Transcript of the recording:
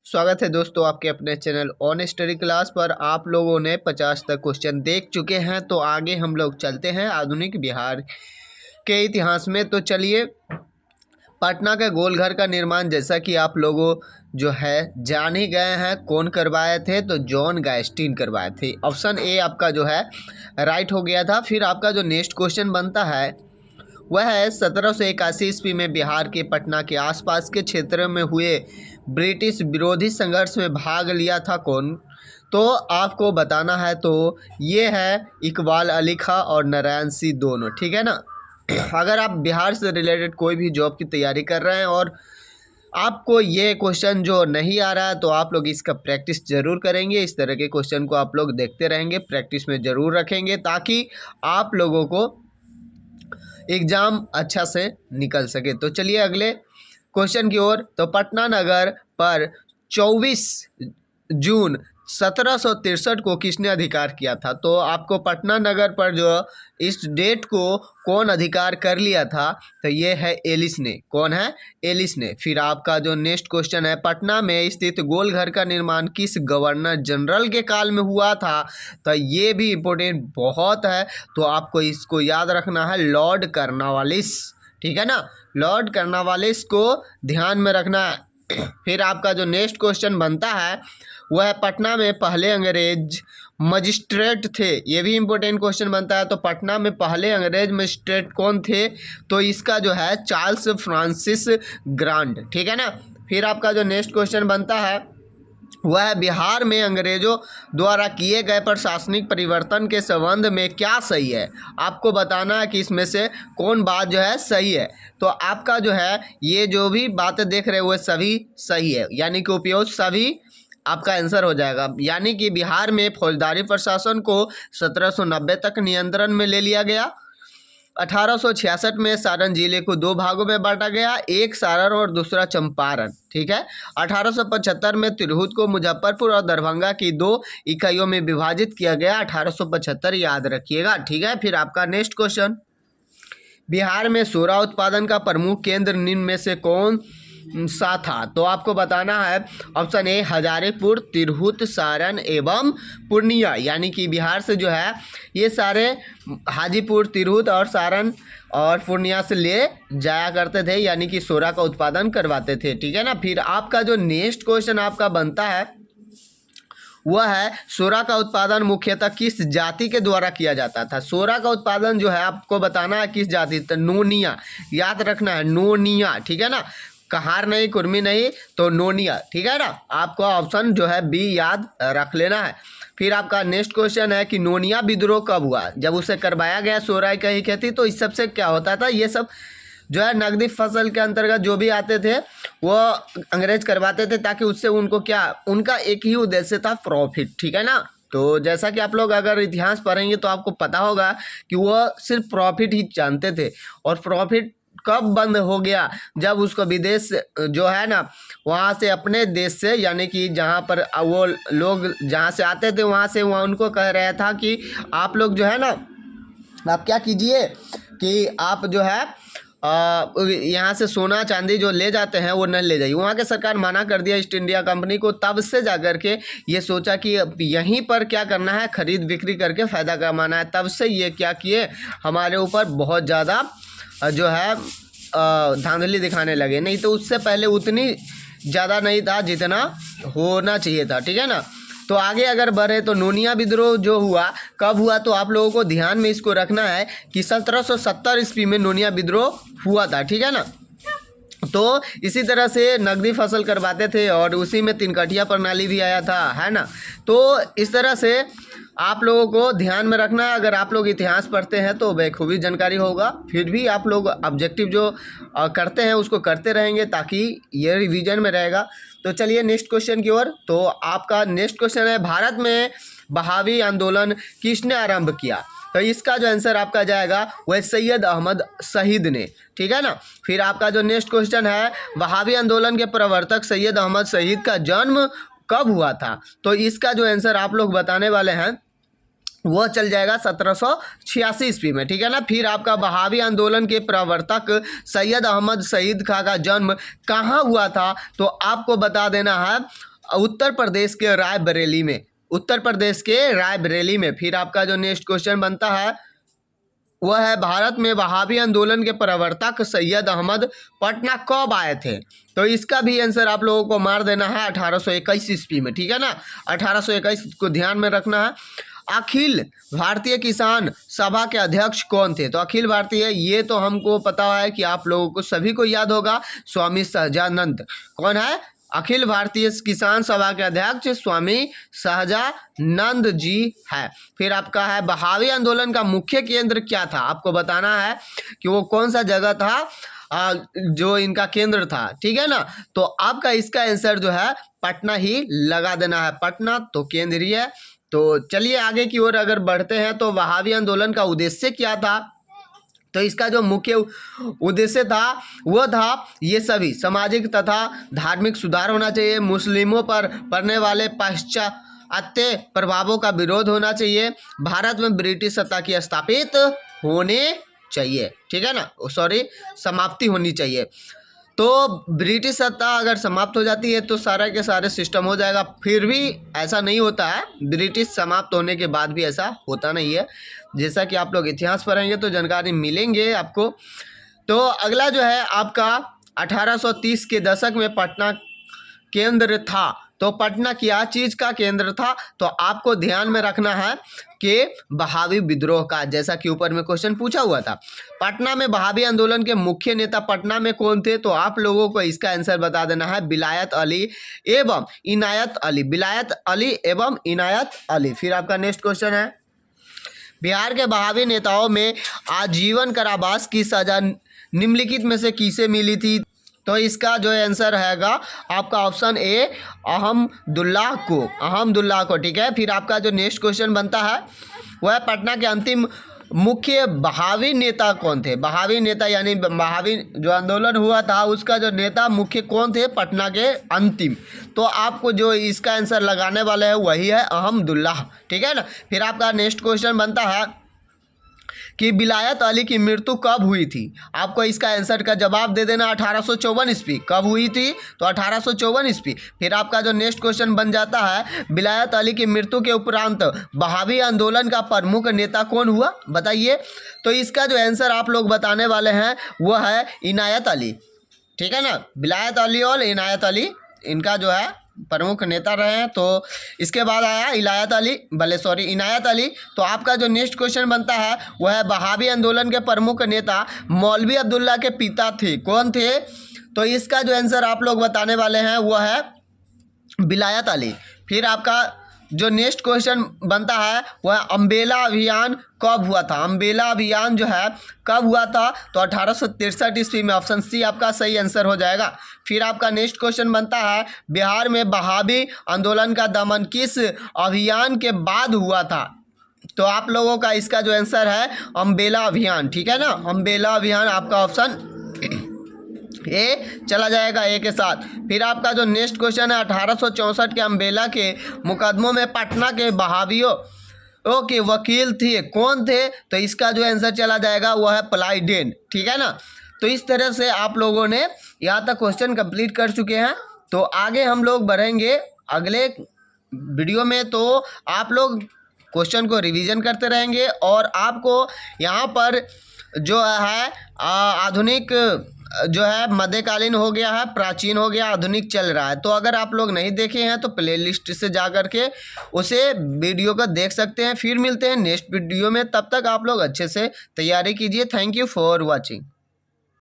स्वागत है दोस्तों आपके अपने चैनल ऑन स्टडी क्लास पर। आप लोगों ने 50 तक क्वेश्चन देख चुके हैं, तो आगे हम लोग चलते हैं आधुनिक बिहार के इतिहास में। तो चलिए, पटना के गोलघर का निर्माण जैसा कि आप लोगों जो है जान ही गए हैं, कौन करवाए थे? तो जॉन गैस्टिन करवाए थे। ऑप्शन ए आपका जो है राइट हो गया था। फिर आपका जो नेक्स्ट क्वेश्चन बनता है वह है 1781 ईस्वी में बिहार के पटना के आसपास के क्षेत्र में हुए ब्रिटिश विरोधी संघर्ष में भाग लिया था कौन? तो आपको बताना है। तो ये है इकबाल अली खां और नारायण सिंह दोनों, ठीक है ना। अगर आप बिहार से रिलेटेड कोई भी जॉब की तैयारी कर रहे हैं और आपको ये क्वेश्चन जो नहीं आ रहा है, तो आप लोग इसका प्रैक्टिस ज़रूर करेंगे। इस तरह के क्वेश्चन को आप लोग देखते रहेंगे, प्रैक्टिस में ज़रूर रखेंगे, ताकि आप लोगों को एग्ज़ाम अच्छा से निकल सके। तो चलिए अगले क्वेश्चन की ओर। तो पटना नगर पर 24 जून 1763 को किसने अधिकार किया था? तो आपको पटना नगर पर जो इस डेट को कौन अधिकार कर लिया था? तो ये है एलिस ने। कौन है? एलिस ने। फिर आपका जो नेक्स्ट क्वेश्चन है, पटना में स्थित गोलघर का निर्माण किस गवर्नर जनरल के काल में हुआ था? तो ये भी इम्पोर्टेंट बहुत है, तो आपको इसको याद रखना है, लॉर्ड कर्नवालिस, ठीक है ना। लॉर्ड कर्नवालिस को ध्यान में रखना है। फिर आपका जो नेक्स्ट क्वेश्चन बनता है वह पटना में पहले अंग्रेज मजिस्ट्रेट थे। ये भी इम्पोर्टेंट क्वेश्चन बनता है। तो पटना में पहले अंग्रेज मजिस्ट्रेट कौन थे? तो इसका जो है चार्ल्स फ्रांसिस ग्रांड, ठीक है ना। फिर आपका जो नेक्स्ट क्वेश्चन बनता है वह बिहार में अंग्रेजों द्वारा किए गए प्रशासनिक परिवर्तन के संबंध में क्या सही है? आपको बताना है कि इसमें से कौन बात जो है सही है। तो आपका जो है ये जो भी बातें देख रहे हो वह सभी सही है, यानी कि उपयोग सभी आपका आंसर हो जाएगा। यानी कि बिहार में फौजदारी प्रशासन को 1790 तक नियंत्रण में ले लिया गया। 1866 में सारण जिले को दो भागों में बांटा गया, एक सारण और दूसरा चंपारण, ठीक है। 1875 में तिरहुत को मुजफ्फरपुर और दरभंगा की दो इकाइयों में विभाजित किया गया। 1875 याद रखिएगा, ठीक है। फिर आपका नेक्स्ट क्वेश्चन, बिहार में सोरा उत्पादन का प्रमुख केंद्र निम्न में से कौन सा था? तो आपको बताना है ऑप्शन ए हजारीपुर, तिरहुत, सारण एवं पूर्णिया। यानी कि बिहार से जो है ये सारे हाजीपुर, तिरहुत और सारण और पूर्णिया से ले जाया करते थे, यानी कि सोरा का उत्पादन करवाते थे, ठीक है ना। फिर आपका जो नेक्स्ट क्वेश्चन आपका बनता है वह है सोरा का उत्पादन मुख्यतः किस जाति के द्वारा किया जाता था? सोरा का उत्पादन जो है आपको बताना है किस जाति, तो नोनिया, याद रखना है, नोनिया, ठीक है ना। कहार नहीं, कुर्मी नहीं, तो नोनिया, ठीक है ना। आपको ऑप्शन जो है बी याद रख लेना है। फिर आपका नेक्स्ट क्वेश्चन है कि नोनिया विद्रोह कब हुआ? जब उसे करवाया गया सोरा की ही खेती। तो इस सबसे क्या होता था, ये सब जो है नकदी फसल के अंतर्गत जो भी आते थे वो अंग्रेज करवाते थे, ताकि उससे उनको क्या, उनका एक ही उद्देश्य था, प्रॉफिट, ठीक है ना। तो जैसा कि आप लोग अगर इतिहास पढ़ेंगे तो आपको पता होगा कि वो सिर्फ प्रॉफिट ही जानते थे। और प्रॉफिट कब बंद हो गया? जब उसको विदेश जो है ना वहाँ से, अपने देश से, यानी कि जहाँ पर वो लोग जहाँ से आते थे वहाँ से वहाँ उनको कह रहा था कि आप लोग जो है ना, आप क्या कीजिए कि आप जो है यहाँ से सोना चांदी जो ले जाते हैं वो न ले जाइए। वहाँ के सरकार मना कर दिया ईस्ट इंडिया कंपनी को। तब से जाकर के ये सोचा कि यहीं पर क्या करना है, खरीद बिक्री करके फ़ायदा कमाना है। तब से ये क्या किए, हमारे ऊपर बहुत ज़्यादा जो है धांधली दिखाने लगे। नहीं तो उससे पहले उतनी ज़्यादा नहीं था जितना होना चाहिए था, ठीक है ना। तो आगे अगर बढ़े तो नोनिया विद्रोह जो हुआ कब हुआ? तो आप लोगों को ध्यान में इसको रखना है कि 1770 ईस्वी में नोनिया विद्रोह हुआ था, ठीक है ना। तो इसी तरह से नकदी फसल करवाते थे और उसी में तिनकटिया प्रणाली भी आया था, है ना। तो इस तरह से आप लोगों को ध्यान में रखना है। अगर आप लोग इतिहास पढ़ते हैं तो बखूबी जानकारी होगा। फिर भी आप लोग ऑब्जेक्टिव जो करते हैं उसको करते रहेंगे, ताकि ये रिवीजन में रहेगा। तो चलिए नेक्स्ट क्वेश्चन की ओर। तो आपका नेक्स्ट क्वेश्चन है, भारत में बहावी आंदोलन किसने आरंभ किया? तो इसका जो आंसर आपका जाएगा वह सैयद अहमद शहीद ने, ठीक है ना। फिर आपका जो नेक्स्ट क्वेश्चन है, बहावी आंदोलन के प्रवर्तक सैयद अहमद शहीद का जन्म कब हुआ था? तो इसका जो आंसर आप लोग बताने वाले हैं वह चल जाएगा 1786 ईस्वी में, ठीक है ना। फिर आपका बहावी आंदोलन के प्रवर्तक सैयद अहमद शहीद खां का जन्म कहाँ हुआ था? तो आपको बता देना है उत्तर प्रदेश के रायबरेली में, उत्तर प्रदेश के रायबरेली में। फिर आपका जो नेक्स्ट क्वेश्चन बनता है वह है भारत में वहाबी आंदोलन के प्रवर्तक सैयद अहमद पटना कब आए थे? तो इसका भी आंसर आप लोगों को मार देना है 1821 ईस्वी में, ठीक है ना। 1821 को ध्यान में रखना है। अखिल भारतीय किसान सभा के अध्यक्ष कौन थे? तो अखिल भारतीय, ये तो हमको पता है कि आप लोगों को सभी को याद होगा, स्वामी सहजानंद। कौन है? अखिल भारतीय किसान सभा के अध्यक्ष स्वामी सहजानंद जी है। फिर आपका है बहावी आंदोलन का मुख्य केंद्र क्या था? आपको बताना है कि वो कौन सा जगह था जो इनका केंद्र था, ठीक है ना। तो आपका इसका आंसर जो है पटना ही लगा देना है, पटना तो केंद्रीय। तो चलिए आगे की ओर अगर बढ़ते हैं तो वहाबी आंदोलन का उद्देश्य क्या था? तो इसका जो मुख्य उद्देश्य था वह था ये सभी सामाजिक तथा धार्मिक सुधार होना चाहिए, मुस्लिमों पर पड़ने वाले पाश्चात्य प्रभावों का विरोध होना चाहिए, भारत में ब्रिटिश सत्ता की स्थापित होने चाहिए, ठीक है ना, सॉरी समाप्ति होनी चाहिए। तो ब्रिटिश सत्ता अगर समाप्त हो जाती है तो सारा के सारे सिस्टम हो जाएगा। फिर भी ऐसा नहीं होता है, ब्रिटिश समाप्त होने के बाद भी ऐसा होता नहीं है। जैसा कि आप लोग इतिहास पढ़ेंगे तो जानकारी मिलेंगे आपको। तो अगला जो है आपका 1830 के दशक में पटना केंद्र था। तो पटना क्या चीज़ का केंद्र था? तो आपको ध्यान में रखना है कि बहावी विद्रोह का, जैसा कि ऊपर में क्वेश्चन पूछा हुआ था। पटना में बहावी आंदोलन के मुख्य नेता पटना में कौन थे? तो आप लोगों को इसका आंसर बता देना है विलायत अली एवं इनायत अली, विलायत अली एवं इनायत अली। फिर आपका नेक्स्ट क्वेश्चन है बिहार के बहावी नेताओं में आजीवन कारावास की सजा निम्नलिखित में से किसे मिली थी? तो इसका जो आंसर हैगा आपका ऑप्शन ए अहमदुल्लाह को, ठीक है। फिर आपका जो नेक्स्ट क्वेश्चन बनता है वह पटना के अंतिम मुख्य बहावी नेता कौन थे? बहावी नेता यानी बहावी जो आंदोलन हुआ था उसका जो नेता मुख्य कौन थे पटना के अंतिम? तो आपको जो इसका आंसर लगाने वाले हैं वही है अहमदुल्लाह, ठीक है ना। फिर आपका नेक्स्ट क्वेश्चन बनता है कि विलायत अली की मृत्यु कब हुई थी? आपको इसका आंसर का जवाब दे देना 1854 ईस्वी। कब हुई थी? तो 1854 ईस्वी। फिर आपका जो नेक्स्ट क्वेश्चन बन जाता है विलायत अली की मृत्यु के उपरांत बहावी आंदोलन का प्रमुख नेता कौन हुआ? बताइए। तो इसका जो आंसर आप लोग बताने वाले हैं वह है इनायत अली, ठीक है ना। विलायत अली और इनायत अली इनका जो है प्रमुख नेता रहे हैं। तो इसके बाद आया इनायत अली। तो आपका जो नेक्स्ट क्वेश्चन बनता है वह है बहावी आंदोलन के प्रमुख नेता मौलवी अब्दुल्ला के पिता थे, कौन थे? तो इसका जो आंसर आप लोग बताने वाले हैं वह है विलायत अली। फिर आपका जो नेक्स्ट क्वेश्चन बनता है वह अम्बेला अभियान कब हुआ था? अम्बेला अभियान जो है कब हुआ था? तो 1863 ईस्वी में। ऑप्शन सी आपका सही आंसर हो जाएगा। फिर आपका नेक्स्ट क्वेश्चन बनता है बिहार में बहावी आंदोलन का दमन किस अभियान के बाद हुआ था? तो आप लोगों का इसका जो आंसर है अम्बेला अभियान, ठीक है ना। अम्बेला अभियान आपका ऑप्शन ए चला जाएगा ए के साथ। फिर आपका जो नेक्स्ट क्वेश्चन है 1864 के अम्बेला के मुकदमों में पटना के बहावियों के वकील थे, कौन थे? तो इसका जो आंसर चला जाएगा वह है प्लाइडेन, ठीक है ना। तो इस तरह से आप लोगों ने यहाँ तक क्वेश्चन कंप्लीट कर चुके हैं। तो आगे हम लोग बढ़ेंगे अगले वीडियो में। तो आप लोग क्वेश्चन को रिवीजन करते रहेंगे और आपको यहाँ पर जो है आधुनिक जो है मध्यकालीन हो गया है, प्राचीन हो गया, आधुनिक चल रहा है। तो अगर आप लोग नहीं देखे हैं तो प्लेलिस्ट से जा कर के उसे वीडियो को देख सकते हैं। फिर मिलते हैं नेक्स्ट वीडियो में, तब तक आप लोग अच्छे से तैयारी कीजिए। Thank you for watching.